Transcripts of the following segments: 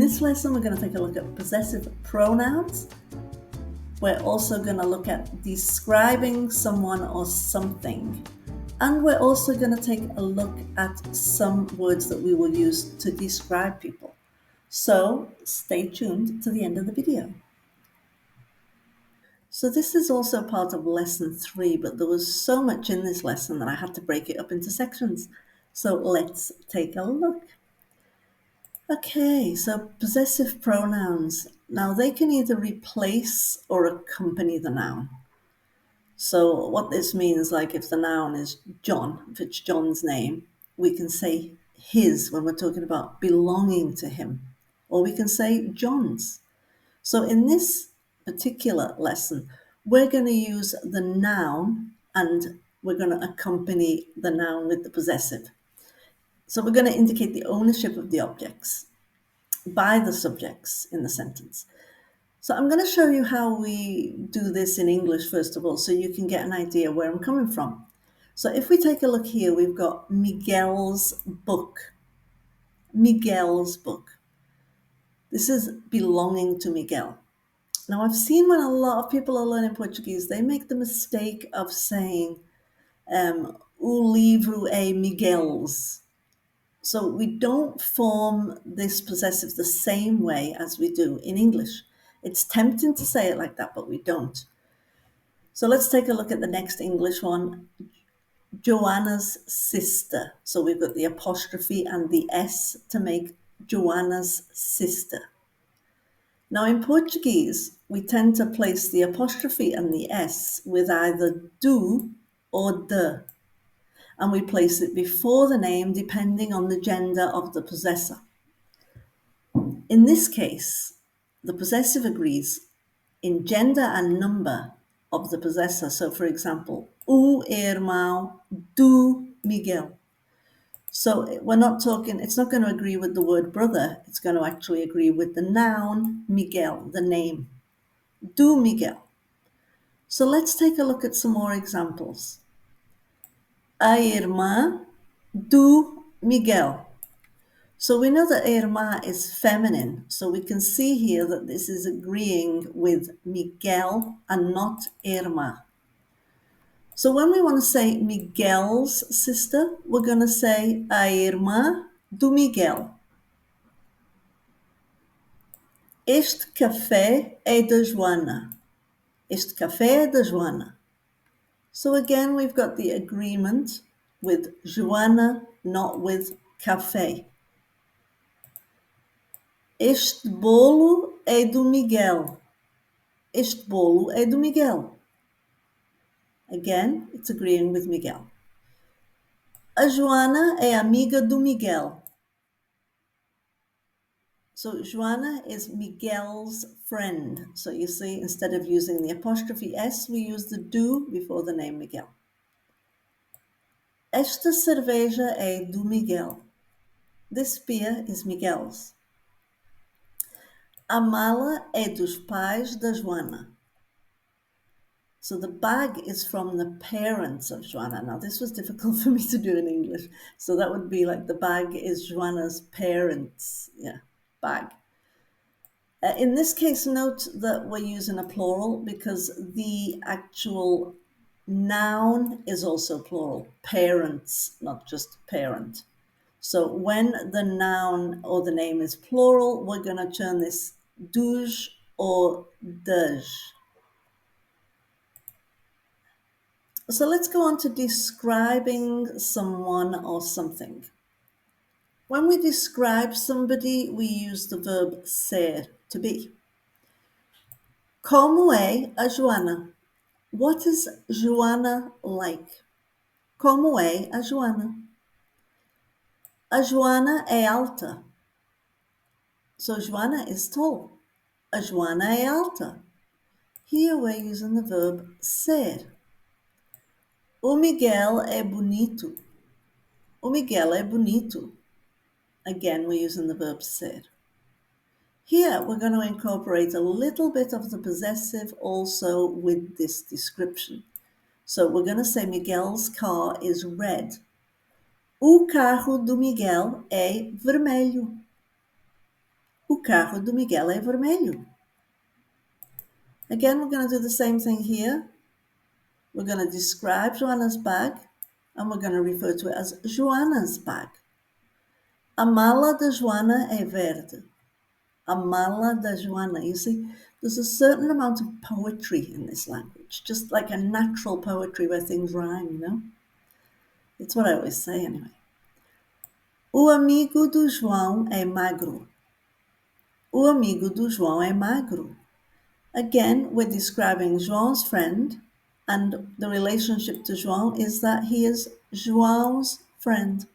this lesson, we're going to take a look at possessive pronouns. We're also going to look at describing someone or something. And we're also going to take a look at some words that we will use to describe people. So stay tuned to the end of the video. So this is also part of lesson 3, but there was so much in this lesson that I had to break it up into sections. So let's take a look. Okay, so possessive pronouns. Now they can either replace or accompany the noun. So what this means, like if the noun is John, if it's John's name, we can say his when we're talking about belonging to him, or we can say John's. So in this particular lesson, we're going to use the noun and we're going to accompany the noun with the possessive. So we're going to indicate the ownership of the objects by the subjects in the sentence. So I'm going to show you how we do this in English, first of all, so you can get an idea where I'm coming from. So if we take a look here, we've got Miguel's book. Miguel's book. This is belonging to Miguel. Now, I've seen when a lot of people are learning Portuguese, they make the mistake of saying, o livro é Miguel's. So we don't form this possessive the same way as we do in English. It's tempting to say it like that, but we don't. So let's take a look at the next English one. Joanna's sister. So we've got the apostrophe and the S to make Joanna's sister. Now in Portuguese, we tend to place the apostrophe and the S with either do or de. And we place it before the name depending on the gender of the possessor. In this case, the possessive agrees in gender and number of the possessor. So for example, o irmão do Miguel. So we're not talking, it's not going to agree with the word brother, it's going to actually agree with the noun Miguel, the name. Do Miguel. So let's take a look at some more examples. A irmã do Miguel. So we know that irmã is feminine, so we can see here that this is agreeing with Miguel and not irmã. So when we want to say Miguel's sister, we're going to say a irmã do Miguel. Este café é da Joana. Este café é da Joana. So again, we've got the agreement with Joana, not with café. Este bolo é do Miguel. Este bolo é do Miguel. Again, it's agreeing with Miguel. A Joana é amiga do Miguel. So Joana is Miguel's friend. So you see, instead of using the apostrophe S, we use the do before the name Miguel. Esta cerveja é do Miguel. This beer is Miguel's. A mala é dos pais da Joana. So the bag is from the parents of Joana. Now this was difficult for me to do in English. So that would be like the bag is Joana's parents' bag. In this case, note that we're using a plural because the actual noun is also plural. Parents, not just parent. So when the noun or the name is plural, we're going to turn this dos or das. So let's go on to describing someone or something. When we describe somebody, we use the verb ser, to be. Como é a Joana? What is Joana like? Como é a Joana? A Joana é alta. So Joana is tall. A Joana é alta. Here we're using the verb ser. O Miguel é bonito. O Miguel é bonito. Again, we're using the verb ser. Here, we're going to incorporate a little bit of the possessive also with this description. So we're going to say Miguel's car is red. O carro do Miguel é vermelho. O carro do Miguel é vermelho. Again, we're going to do the same thing here. We're going to describe Joanna's bag, and we're going to refer to it as Joanna's bag. A mala da Joana é verde. A mala da Joana. You see, there's a certain amount of poetry in this language, just like a natural poetry where things rhyme, you know? It's what I always say anyway. O amigo do João é magro. O amigo do João é magro. Again, we're describing João's friend, and the relationship to João is that he is João's friend.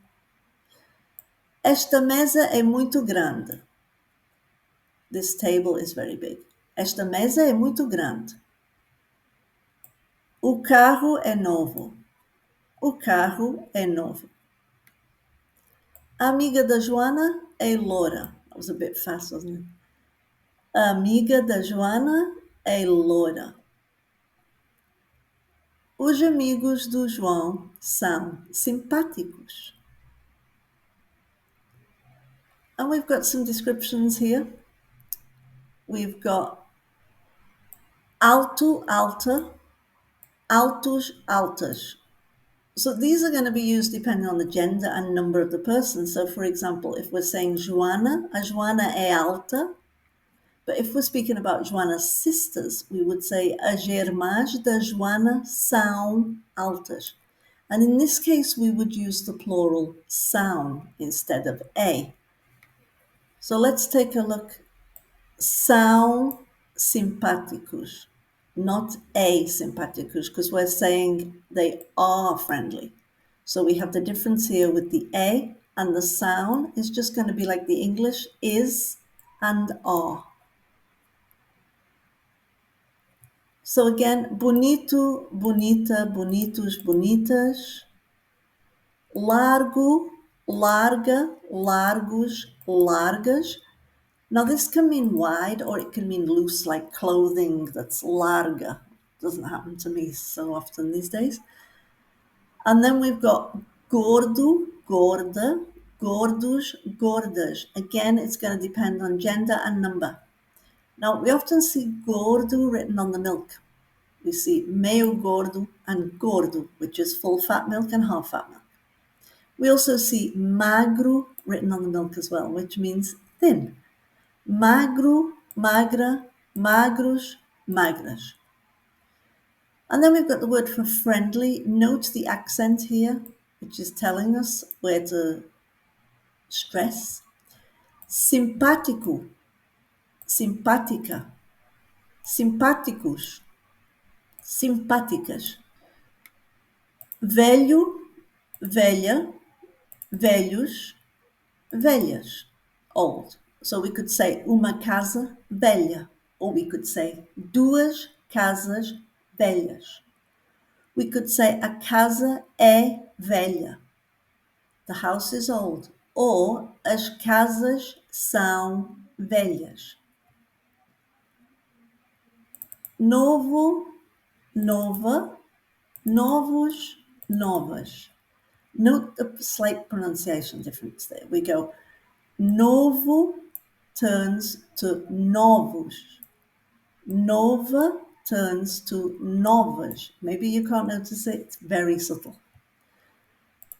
Esta mesa é muito grande. This table is very big. Esta mesa é muito grande. O carro é novo. O carro é novo. A amiga da Joana é loura. That was a bit fast, wasn't it? A amiga da Joana é loura. Os amigos do João são simpáticos. And we've got some descriptions here. We've got alto, alta, altos, altas. So these are going to be used depending on the gender and number of the person. So for example, if we're saying Joana, a Joana é alta. But if we're speaking about Joana's sisters, we would say as irmãs da Joana são altas. And in this case, we would use the plural são instead of a. So let's take a look. São simpáticos, not simpáticos, because we're saying they are friendly. So we have the difference here with the a, and the sound is just going to be like the English is and are. So again, bonito, bonita, bonitos, bonitas. Largo, larga, largos, largas. Now this can mean wide or it can mean loose, like clothing that's larga. Doesn't happen to me so often these days. And then we've got gordo, gorda, gordos, gordas. Again, it's going to depend on gender and number. Now, we often see gordo written on the milk. We see meio gordo and gordo, which is full fat milk and half fat milk. We also see magro written on the milk as well, which means thin. Magro, magra, magros, magras. And then we've got the word for friendly. Note the accent here, which is telling us where to stress. Simpático, simpática, simpáticos, simpáticas. Velho, velha, velhos, velhas, old. So we could say uma casa velha, or we could say duas casas velhas. We could say a casa é velha. The house is old. Or as casas são velhas. Novo, nova, novos, novas. Note the slight pronunciation difference there. We go novo turns to novos. Nova turns to novas. Maybe you can't notice it. It's very subtle.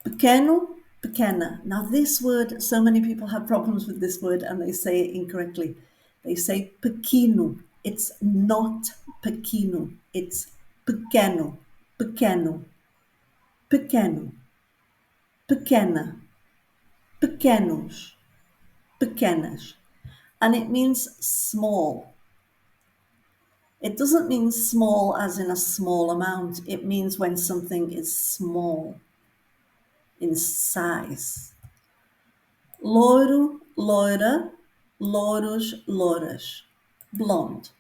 Pequeno, pequena. Now this word, so many people have problems with this word and they say it incorrectly. They say pequeno. It's not pequeno. It's pequeno, pequeno, pequeno, pequena, pequenos, pequenas. And it means small. It doesn't mean small as in a small amount. It means when something is small in size. Loiro, loira, louros, louras. Blonde.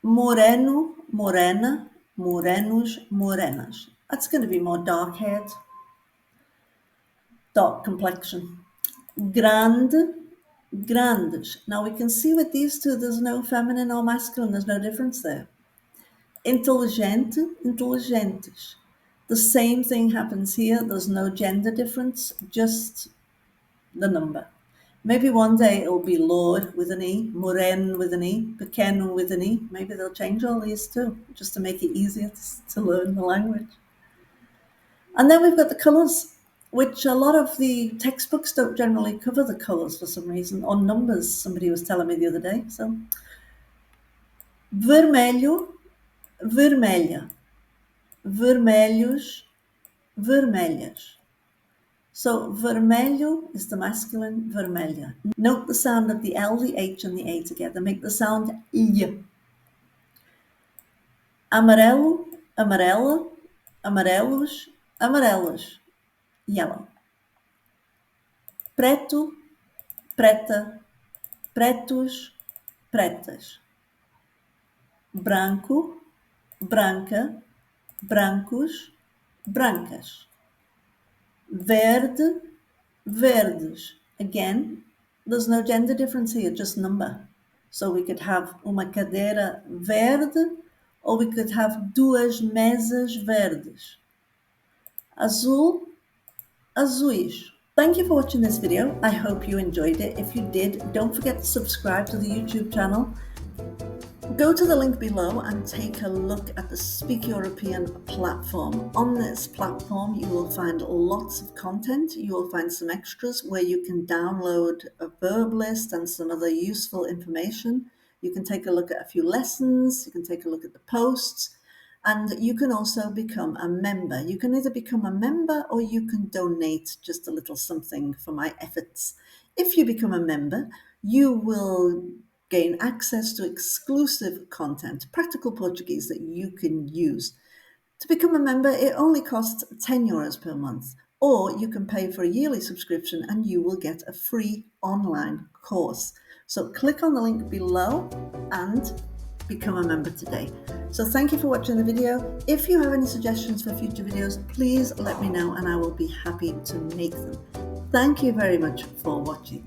Moreno, morena, morenos, morenas. That's going to be more dark-haired. Dark complexion. Grande, grandes. Now we can see with these two, there's no feminine or masculine. There's no difference there. Inteligente, inteligentes. The same thing happens here. There's no gender difference, just the number. Maybe one day it'll be Lord with an E, Moren with an E, Pequeno with an E. Maybe they'll change all these too, just to make it easier to learn the language. And then we've got the colours, which a lot of the textbooks don't generally cover the colours for some reason, or numbers, somebody was telling me the other day. So, vermelho, vermelha, vermelhos, vermelhas. So vermelho is the masculine, vermelha. Note the sound of the L, the H, and the A together. Make the sound I. Amarelo, amarela, amarelos, amarelas. Yellow. Preto, preta, pretos, pretas. Branco, branca, brancos, brancas. Verde, verdes. Again, there's no gender difference here, just number. So we could have uma cadeira verde, or we could have duas mesas verdes. Azul, azuis. Thank you for watching this video. I hope you enjoyed it. If you did, don't forget to subscribe to the YouTube channel. Go to the link below and take a look at the Speak European platform. On this platform, you will find lots of content. You will find some extras where you can download a verb list and some other useful information. You can take a look at a few lessons. You can take a look at the posts. And you can also become a member. You can either become a member or you can donate just a little something for my efforts. If you become a member, you will gain access to exclusive content, practical Portuguese that you can use. To become a member, it only costs €10 per month, or you can pay for a yearly subscription and you will get a free online course. So click on the link below and become a member today. So thank you for watching the video. If you have any suggestions for future videos, please let me know and I will be happy to make them. Thank you very much for watching.